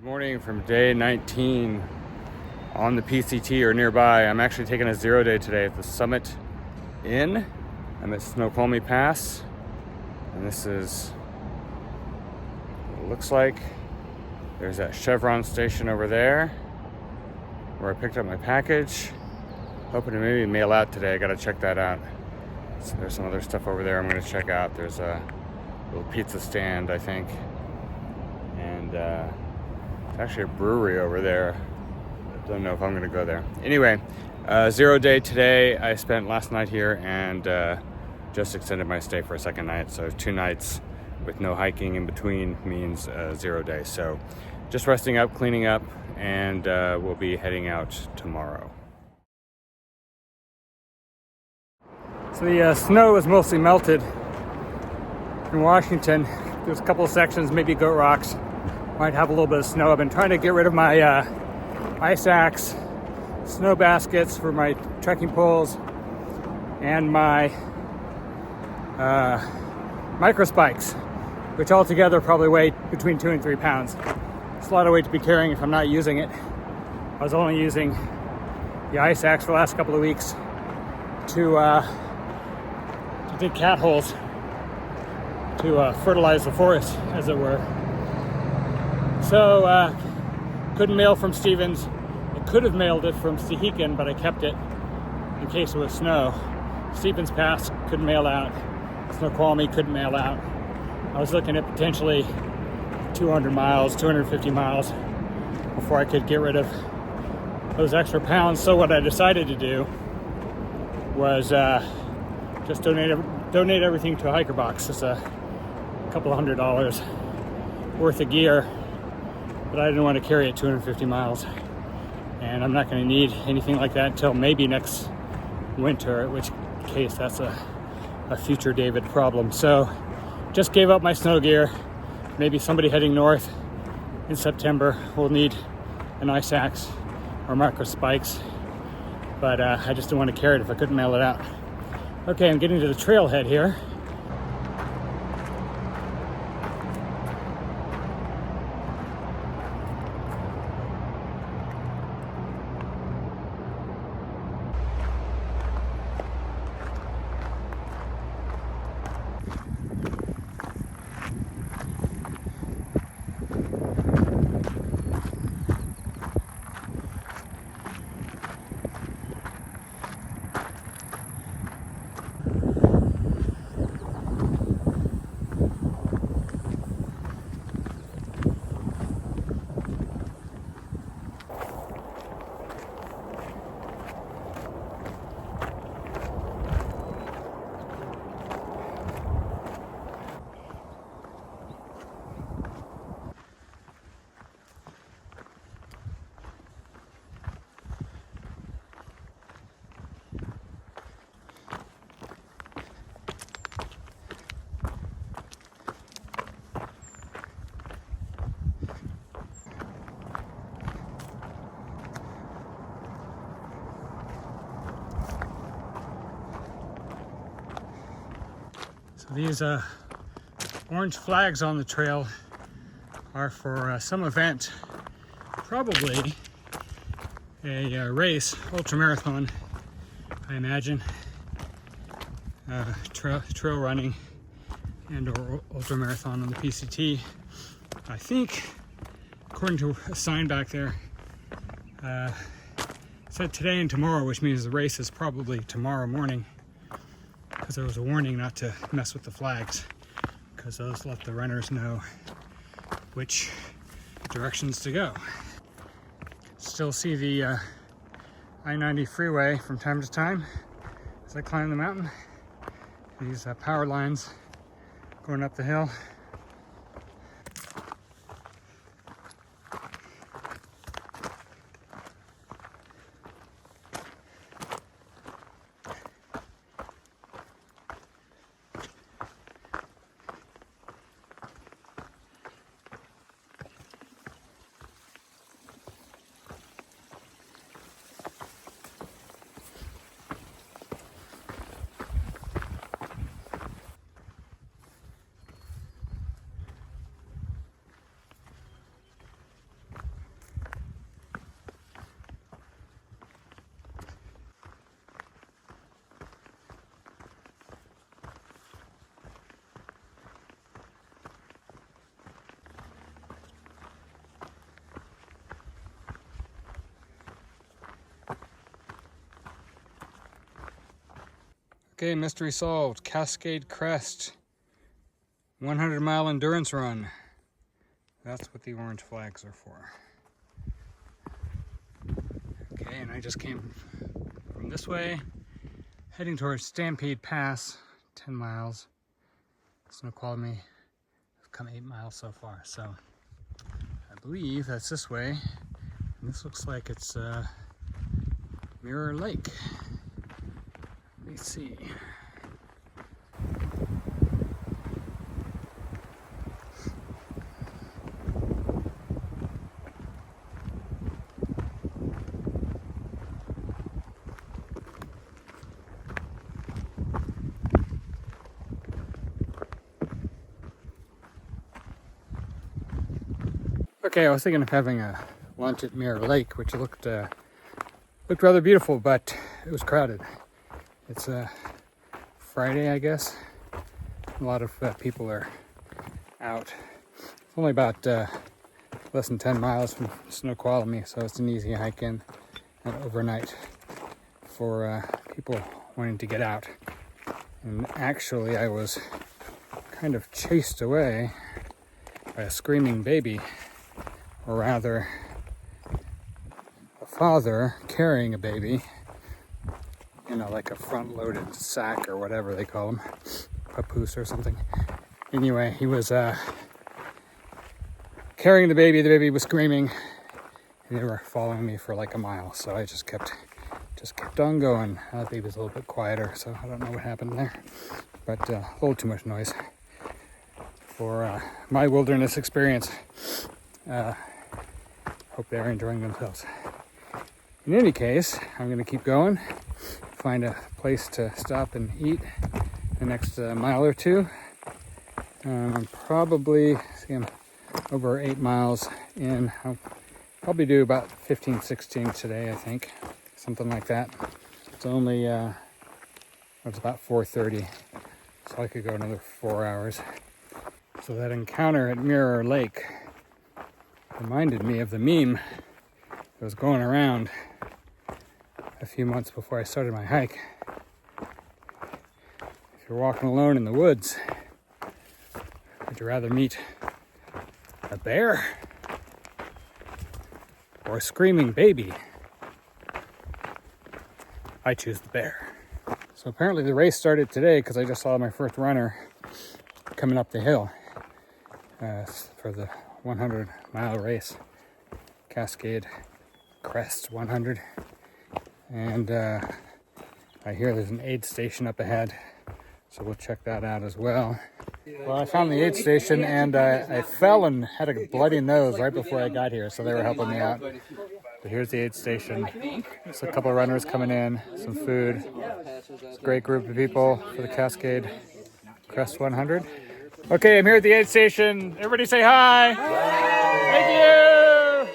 Morning from day 19 on the PCT or nearby. I'm actually taking a 0 day today at the Summit Inn. I'm at Snoqualmie Pass, and this is what it looks like. There's that Chevron station over there where I picked up my package. Hoping to maybe mail out today. I gotta check that out. So there's some other stuff over there I'm gonna check out. There's a little pizza stand, I think, and actually a brewery over there. Don't know if I'm gonna go there. Anyway, 0 day today. I spent last night here and just extended my stay for a second night. So 2 nights with no hiking in between means 0 day. So just resting up, cleaning up, and we'll be heading out tomorrow. So the snow is mostly melted in Washington. There's a couple of sections, maybe Goat Rocks, might have a little bit of snow. I've been trying to get rid of my ice axe, snow baskets for my trekking poles, and my micro spikes, which altogether probably weigh between 2 and 3 pounds. It's a lot of weight to be carrying if I'm not using it. I was only using the ice axe for the last couple of weeks to dig cat holes, to fertilize the forest, as it were. So, couldn't mail from Stevens. I could have mailed it from Thru-hiking, but I kept it in case it was snow. Stevens Pass couldn't mail out. Snoqualmie couldn't mail out. I was looking at potentially 200 miles, 250 miles before I could get rid of those extra pounds. So what I decided to do was just donate everything to a hiker box. It's a couple of $100 worth of gear, but I didn't want to carry it 250 miles, and I'm not going to need anything like that until maybe next winter, in which case that's a future David problem. So just gave up my snow gear. Maybe somebody heading north in September will need an ice axe or micro spikes, but I just didn't want to carry it if I couldn't mail it out. Okay, I'm getting to the trailhead here. So these orange flags on the trail are for some event, probably a race, ultramarathon, I imagine, trail running and or ultramarathon on the PCT. I think, according to a sign back there, it said today and tomorrow, which means the race is probably tomorrow morning, because there was a warning not to mess with the flags, because those let the runners know which directions to go. Still see the I-90 freeway from time to time as I climb the mountain. These power lines going up the hill. Okay, mystery solved. Cascade Crest 100-mile endurance run. That's what the orange flags are for. Okay, and I just came from this way, heading towards Stampede Pass, 10 miles. Snoqualmie, I've come 8 miles so far, so I believe that's this way. And this looks like it's Mirror Lake. Let me see. Okay, I was thinking of having a lunch at Mirror Lake, which looked rather beautiful, but it was crowded. It's Friday, I guess. A lot of people are out. It's only about less than 10 miles from Snoqualmie, so it's an easy hike in and overnight for people wanting to get out. And actually, I was kind of chased away by a screaming baby, or rather, a father carrying a baby, like a front-loaded sack or whatever they call them, papoose or something. Anyway, he was carrying the baby was screaming, and they were following me for like a mile, so I just kept on going. The baby was a little bit quieter, so I don't know what happened there, but a little too much noise for my wilderness experience. Hope they're enjoying themselves. In any case, I'm going to keep going, find a place to stop and eat the next mile or two. I'm probably, I'm over 8 miles in. I'll probably do about 15, 16 today, I think. Something like that. It's only, it's about 4:30, so I could go another 4 hours. So that encounter at Mirror Lake reminded me of the meme that was going around a few months before I started my hike. If you're walking alone in the woods, would you rather meet a bear or a screaming baby? I choose the bear. So apparently the race started today because I just saw my first runner coming up the hill for the 100-mile race, Cascade Crest 100. And I hear there's an aid station up ahead, so we'll check that out as well. Well, I found the aid station, and I fell and had a bloody nose right before I got here, so they were helping me out. But here's the aid station. There's a couple of runners coming in, some food. It's a great group of people for the Cascade Crest 100. Okay, I'm here at the aid station. Everybody say hi. Thank you.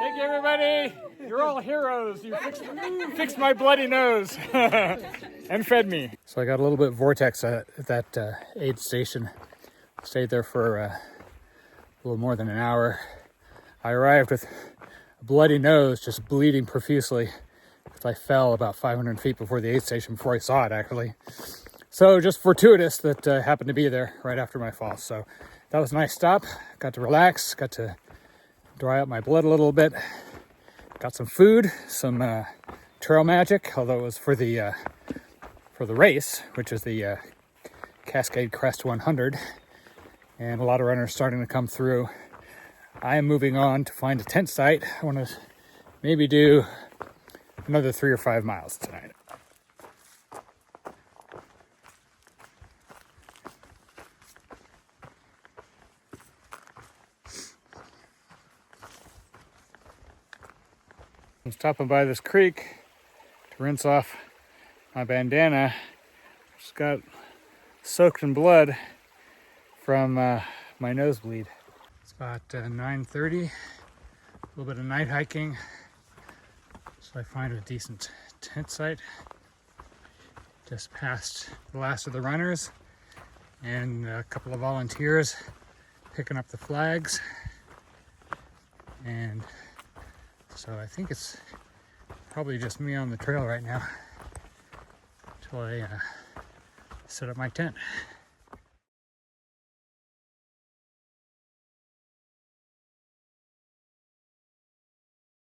Thank you, everybody. You're all heroes. You fixed my bloody nose and fed me. So I got a little bit vortex at that aid station. Stayed there for a little more than an hour. I arrived with a bloody nose, just bleeding profusely, because I fell about 500 feet before the aid station, before I saw it, actually. So just fortuitous that happened to be there right after my fall. So that was a nice stop. Got to relax, got to dry up my blood a little bit. Got some food, some trail magic, although it was for the race, which is the Cascade Crest 100. And a lot of runners starting to come through. I am moving on to find a tent site. I want to maybe do another 3 or 5 miles tonight. I'm stopping by this creek to rinse off my bandana. Just got soaked in blood from my nosebleed. It's about 9:30, a little bit of night hiking. So I find a decent tent site. Just past the last of the runners and a couple of volunteers picking up the flags. And so I think it's probably just me on the trail right now until I set up my tent.